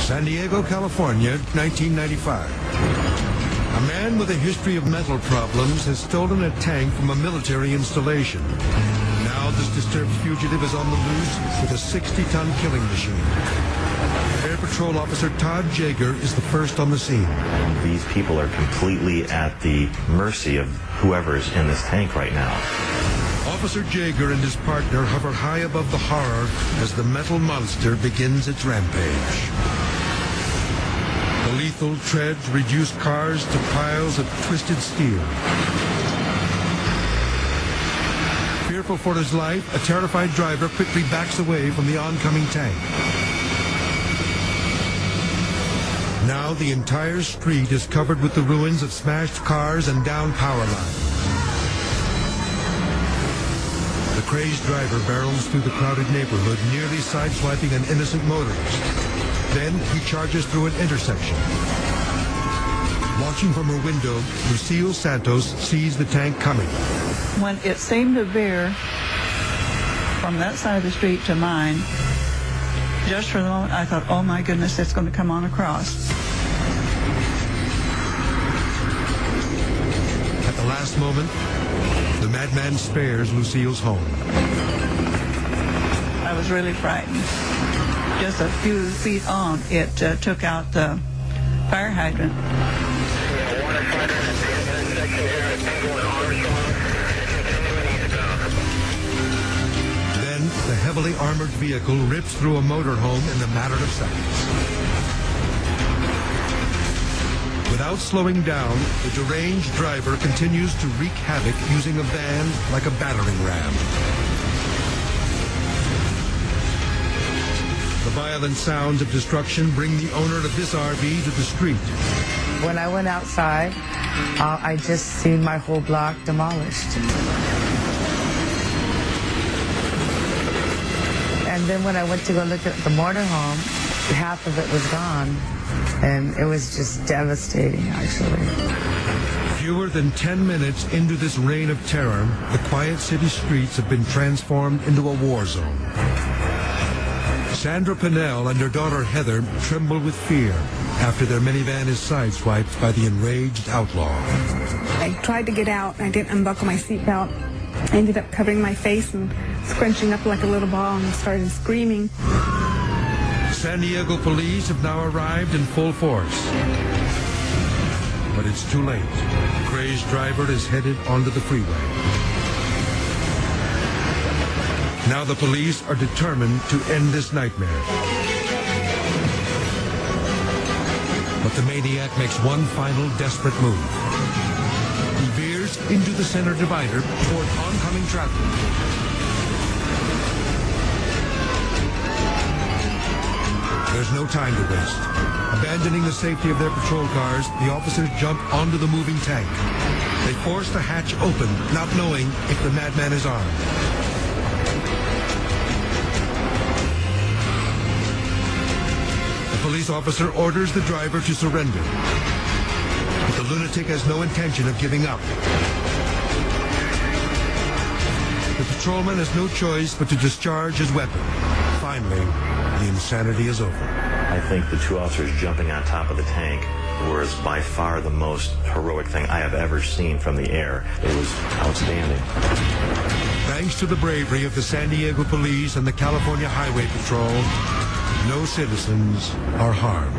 San Diego, California, 1995. A man with a history of mental problems has stolen a tank from a military installation. Now this disturbed fugitive is on the loose with a 60-ton killing machine. Air Patrol Officer Todd Jaeger is the first on the scene. These people are completely at the mercy of whoever's in this tank right now. Officer Jaeger and his partner hover high above the horror as the metal monster begins its rampage. The lethal treads reduce cars to piles of twisted steel. Fearful for his life, a terrified driver quickly backs away from the oncoming tank. Now the entire street is covered with the ruins of smashed cars and downed power lines. The crazed driver barrels through the crowded neighborhood, nearly sideswiping an innocent motorist. Then he charges through an intersection. Watching from her window, Lucille Santos sees the tank coming. When it seemed to veer from that side of the street to mine, just for the moment I thought, oh my goodness, it's going to come on across. At the last moment, the madman spares Lucille's home. I was really frightened. Just a few feet on, it took out the fire hydrant. Then the heavily armored vehicle rips through a motorhome in a matter of seconds. Without slowing down, the deranged driver continues to wreak havoc using a van like a battering ram. The violent sounds of destruction bring the owner of this RV to the street. When I went outside, I just seen my whole block demolished. And then when I went to go look at the motorhome, half of it was gone. And it was just devastating, actually. Fewer than 10 minutes into this reign of terror, the quiet city streets have been transformed into a war zone. Sandra Pinnell and her daughter Heather tremble with fear after their minivan is sideswiped by the enraged outlaw. I tried to get out. I didn't unbuckle my seatbelt. I ended up covering my face and scrunching up like a little ball and started screaming. San Diego police have now arrived in full force. But it's too late. The crazed driver is headed onto the freeway. Now the police are determined to end this nightmare. But the maniac makes one final desperate move. He veers into the center divider toward oncoming traffic. There's no time to waste. Abandoning the safety of their patrol cars, the officers jump onto the moving tank. They force the hatch open, not knowing if the madman is armed. The police officer orders the driver to surrender. But the lunatic has no intention of giving up. The patrolman has no choice but to discharge his weapon. Finally, the insanity is over. I think the two officers jumping on top of the tank was by far the most heroic thing I have ever seen from the air. It was outstanding. Thanks to the bravery of the San Diego police and the California Highway Patrol, no citizens are harmed.